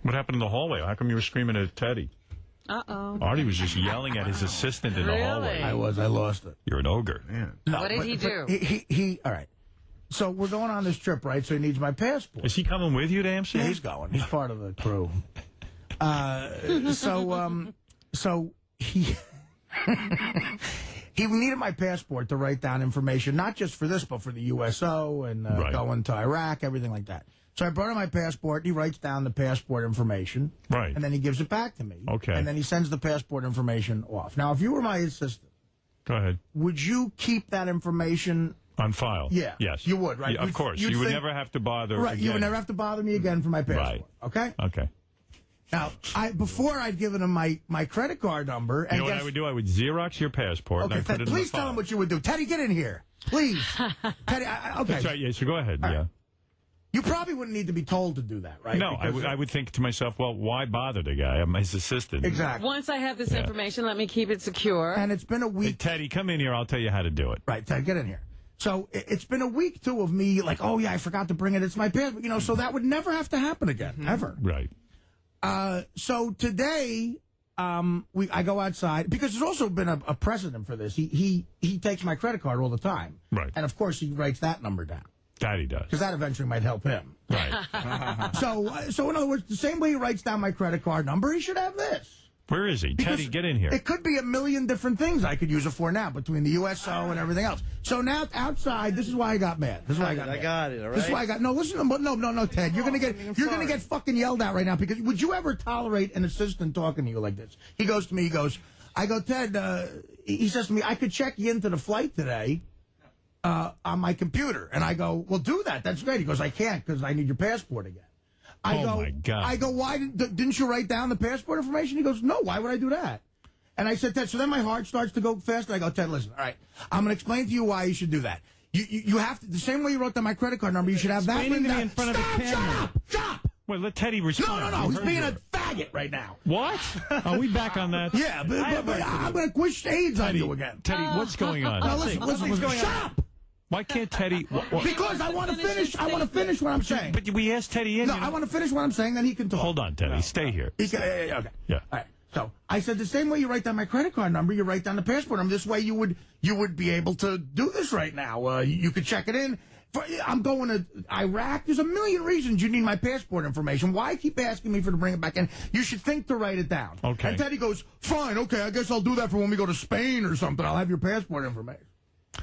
What happened in the hallway? How come you were screaming at Teddy? Uh-oh. Artie was just yelling at his assistant in the hallway. I lost it. You're an ogre. Man. No, what did he do? He all right. So we're going on this trip, right? So he needs my passport. Is he coming with you to Amsterdam? Yeah, he's going. He's part of the crew. So he he needed my passport to write down information, not just for this, but for the USO and going to Iraq, everything like that. So I brought him my passport. He writes down the passport information. Right. And then he gives it back to me. Okay. And then he sends the passport information off. Now, if you were my assistant, go ahead. Would you keep that information on file? Yeah. Yes. You would, right? Yeah, of course. You would never have to bother Right. again. You would never have to bother me again for my passport. Right. Okay? Okay. Now, before I'd given him my credit card number. And you know what I would do? I would Xerox your passport. Okay, and put it please in the tell him what you would do. Teddy, get in here. Please. Teddy, okay. That's right. Yeah, so go ahead. Yeah. You probably wouldn't need to be told to do that, right? No, I would think to myself, well, why bother the guy? I'm his assistant. Exactly. Once I have this information, let me keep it secure. And it's been a week. Hey, Teddy, come in here. I'll tell you how to do it. Right, Teddy, get in here. So it's been a week, too, of me like, oh, yeah, I forgot to bring it. It's my passport. You know, so that would never have to happen again, ever. Right. So today, I go outside, because there's also been a precedent for this. He takes my credit card all the time. Right. And, of course, he writes that number down. That he does. Because that eventually might help him. Right. So in other words, the same way he writes down my credit card number, he should have this. Where is he? Because Teddy, get in here. It could be a million different things I could use it for now, between the USO and everything else. So now, outside, this is why I got mad. This is why I got mad. I got it, all right? This is why I got... No, listen, no, Ted. You're gonna get fucking yelled at right now, because would you ever tolerate an assistant talking to you like this? He goes to me, I go, Ted, he says to me, I could check you into the flight today on my computer. And I go, well, do that. That's great. He goes, I can't, because I need your passport again. My God. I go, why didn't you write down the passport information? He goes, no, why would I do that? And I said, Ted, so then my heart starts to go fast. And I go, Ted, listen, all right, I'm going to explain to you why you should do that. You have to, the same way you wrote down my credit card number, you should have that written down. In front of the camera. Stop! Wait, let Teddy respond. No, he's being a faggot right now. What? Are we back on that? Yeah, but I'm going to wish AIDS on you again. Teddy, what's going on? Now listen, shut up! Why can't Teddy... Because I want to finish. I want to finish what I'm saying. But we asked Teddy in. No, I want to finish what I'm saying, then he can talk. Hold on, Teddy. Stay here. Okay. Yeah. All right. So I said the same way you write down my credit card number, you write down the passport number. This way you would be able to do this right now. You could check it in. I'm going to Iraq. There's a million reasons you need my passport information. Why keep asking me to bring it back in? You should think to write it down. Okay. And Teddy goes, fine, okay, I guess I'll do that for when we go to Spain or something. I'll have your passport information.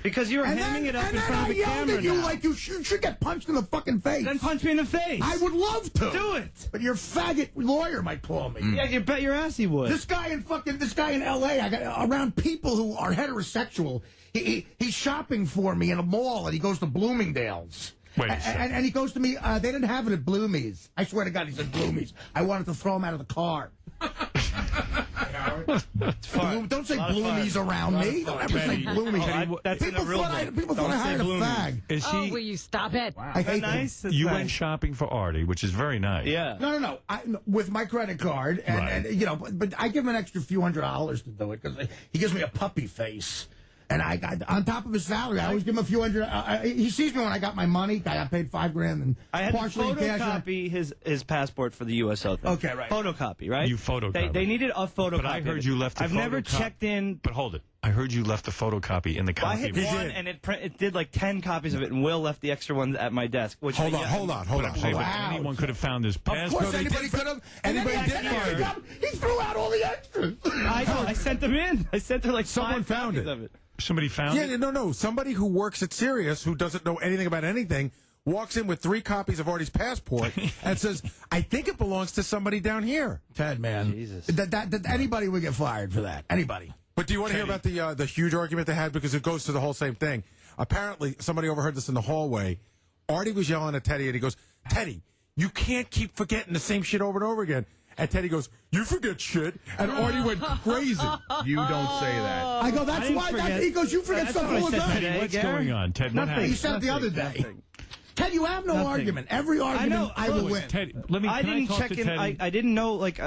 Because you're hamming it up in front of the camera at you now. like you should get punched in the fucking face. Then punch me in the face. I would love to. Do it. But your faggot lawyer might call me. Yeah, you bet your ass he would. This guy in L.A., I got around people who are heterosexual. He's shopping for me in a mall, and he goes to Bloomingdale's. Wait a second. And he goes to me, they didn't have it at Bloomies. I swear to God, he said Bloomies. I wanted to throw him out of the car. Don't say Bloomies around me. Don't ever say Bloomies. That's people thought I hired a fag. Is he? Will you stop it? Wow. I hate nice. You went shopping for Artie, which is very nice. Yeah. No. With my credit card, and you know, but I give him an extra few $100s to do it because he gives me a puppy face. And I got on top of his salary. I always give him a few hundred. He sees me when I got my money. I got paid $5,000 and I had to partially photocopy his passport for the USO thing. Okay, right. Photocopy, right? You photocopied. They needed a photocopy. But I heard you left the I've never checked in. But hold it. I heard you left the photocopy in the copy. I hit one, and it did like 10 copies of it, and Will left the extra ones at my desk. Which Hold on. Wow. Anyone could have found this passport. Of course, anybody could have. Anybody did. He threw out all the extras. I know. I sent them in. I sent her like Someone 5 found copies it. of it. Somebody found it? Yeah, no. Somebody who works at Sirius, who doesn't know anything about anything, walks in with 3 copies of Artie's passport and says, I think it belongs to somebody down here. Ted, man. Jesus. That anybody would get fired for that. Anybody. But do you want to hear about the huge argument they had? Because it goes to the whole same thing. Apparently, somebody overheard this in the hallway. Artie was yelling at Teddy, and he goes, Teddy, you can't keep forgetting the same shit over and over again. And Teddy goes, you forget shit. And Artie went crazy. You don't say that. I go, that's why. He goes, you forget stuff all the time. Teddy, what's going on? Ted, what happened? You said it the other day. Ted, you have no argument. Every argument I will win. Ted, I didn't check in. I didn't know. Like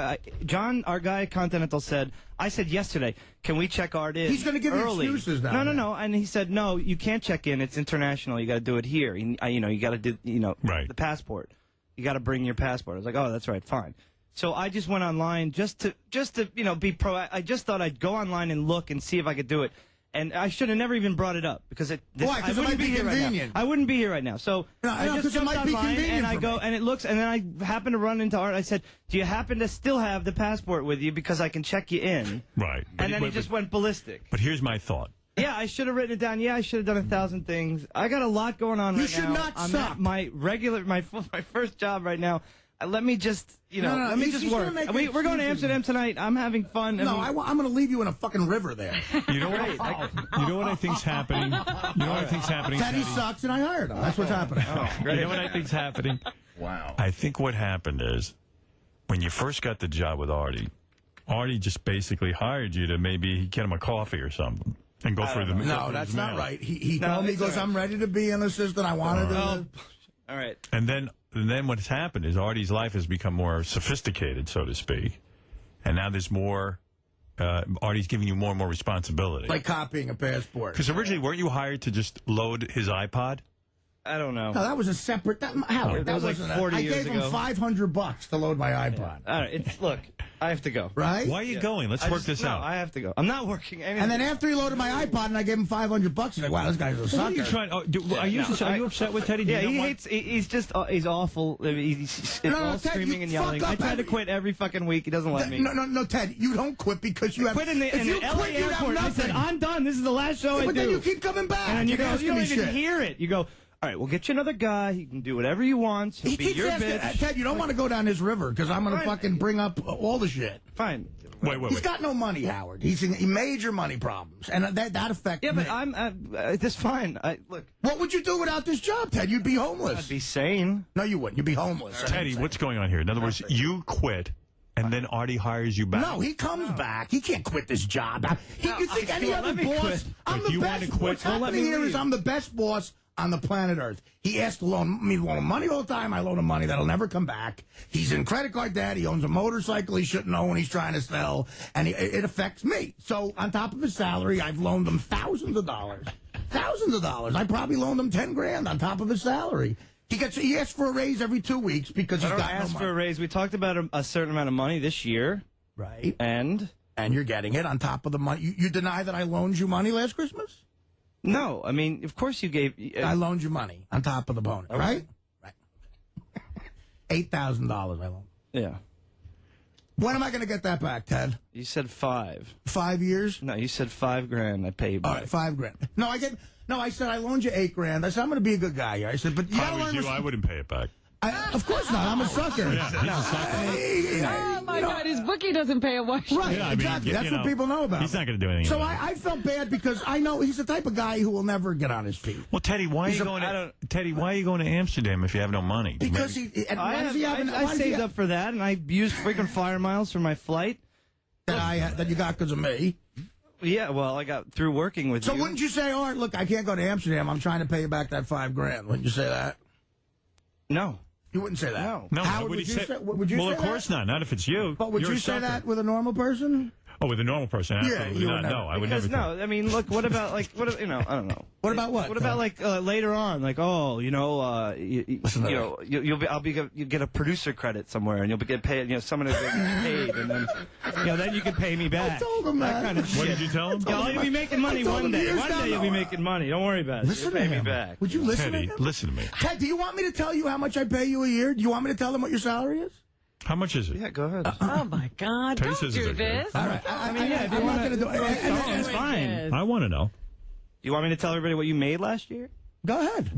John, our guy at Continental said. I said yesterday, can we check Art in? He's going to give early? me excuses now. No. And he said, no, you can't check in. It's international. You got to do it here. You got to do. The passport. You got to bring your passport. I was like, oh, that's right, fine. So I just went online just to be proactive. I just thought I'd go online and look and see if I could do it. And I should have never even brought it up because Why? I Because it might wouldn't be here right now. convenient. I wouldn't be here right now. So I just 'cause it jumped might be online convenient and I for go me. and it looks, and then I happen to run into Art. I said, "Do you happen to still have the passport with you because I can check you in?" Right. And then he just went ballistic. But here's my thought. Yeah, I should have written it down. Yeah, I should have done 1,000 things. I got a lot going on right now. You should not I'm suck. at my first job right now. Let me just, let me just work. We're going to Amsterdam tonight. I'm having fun. No, I'm going to leave you in a fucking river there. You know what? You know what I think's happening? You know what I think's happening? Teddy sucks, and I hired him. That's what's happening. You know what I think's happening? Wow. I think what happened is when you first got the job with Artie just basically hired you to maybe get him a coffee or something and go through the mail. No, that's not right. He told me, he goes, I'm ready to be an assistant. I wanted to. All right. And then what's happened is Artie's life has become more sophisticated, so to speak. And now there's more, Artie's giving you more and more responsibility. Like copying a passport. Because originally, weren't you hired to just load his iPod? I don't know. No, that was a separate. Howard, that was like 40 years ago. I gave him $500 to load my iPod. All right, look, I have to go. Right? Why are you going? Let's work this out. No, I have to go. I'm not working anything. And then after he loaded my iPod and I gave him $500, he's like, wow, this guy's a sucker. What are you trying? Are you upset with Teddy? Yeah, he hates. He's just. He's awful. He's all Ted, screaming and yelling. I try to quit every fucking week. He doesn't let me. No, Ted, you don't quit because you have. Quit in the LA airport. I said, I'm done. This is the last show I do. But then you keep coming back. And then you go, you don't even shit. hear it. You go, all right, we'll get you another guy. He can do whatever you want. He'll He be keeps your asking, bitch. Ted, you don't want to go down this river because I'm going to fucking bring up all the shit. Fine. He's got no money, Howard. He's in major money problems, and that affects me. Yeah, but I'm that's fine. Look. What would you do without this job, Ted? You'd be homeless. I'd be sane. No, you wouldn't. You'd be homeless. Teddy, what's going on here? In other words, you quit, and then Artie hires you back. No, he comes back. He can't quit this job. You think any other boss? I'm the best. What's happening here is I'm the best boss on the planet Earth. He asks to loan me money all the time. I loan him money that'll never come back. He's in credit card debt. He owns a motorcycle he shouldn't own. He's trying to sell, and it affects me. So on top of his salary, I've loaned him thousands of dollars. Thousands of dollars. I probably loaned him $10,000 on top of his salary. He asks for a raise every 2 weeks because he's got no money. I don't ask for a raise. We talked about a certain amount of money this year. Right. And you're getting it on top of the money. You deny that I loaned you money last Christmas? No, I mean, of course you gave. I loaned you money on top of the bonus, right? Right. $8,000 I loaned. Yeah. When am I going to get that back, Ted? You said 5. 5 years? No, you said $5,000. I pay you back. All right, $5,000. No, I said I loaned you $8,000. I said I'm going to be a good guy here. I said, but you got to learn. I wouldn't pay it back. Of course not. I'm a sucker. Oh, my God. His bookie doesn't pay a wash. Right, exactly. That's what people know about. He's not going to do anything. So I felt bad because I know he's the type of guy who will never get on his feet. Well, Teddy, why are you going to Amsterdam if you have no money? Because I saved up for that, and I used frequent flyer miles for my flight. That you got because of me. Yeah, well, I got through working with you. So wouldn't you say, all right, look, I can't go to Amsterdam. I'm trying to pay you back that $5,000. Wouldn't you say that? No. You wouldn't say that. No. Howard, would you say well, of course not. Not if it's you. But would you say that with a normal person? Oh, with a normal person, absolutely not. No, I would never. No, I mean, look. What about I don't know. What about what? What about later on? Like, oh, you get a producer credit somewhere, and you'll get paid. Someone will get paid, and then then you can pay me back. I told him that. Kind of shit. What did you tell him? You'll be making money one day. One day you'll be making money. Don't worry about it. Listen You'll pay to me him. back. Would you listen Teddy, to him? listen to me. Ted, do you want me to tell you how much I pay you a year? Do you want me to tell them what your salary is? How much is it? Yeah, go ahead. Oh, my God. Teddy Don't says do it's okay. this. All right. I mean, yeah, if you I'm not want going to do it. It's fine. I want to know. You want me to tell everybody what you made last year? Go ahead.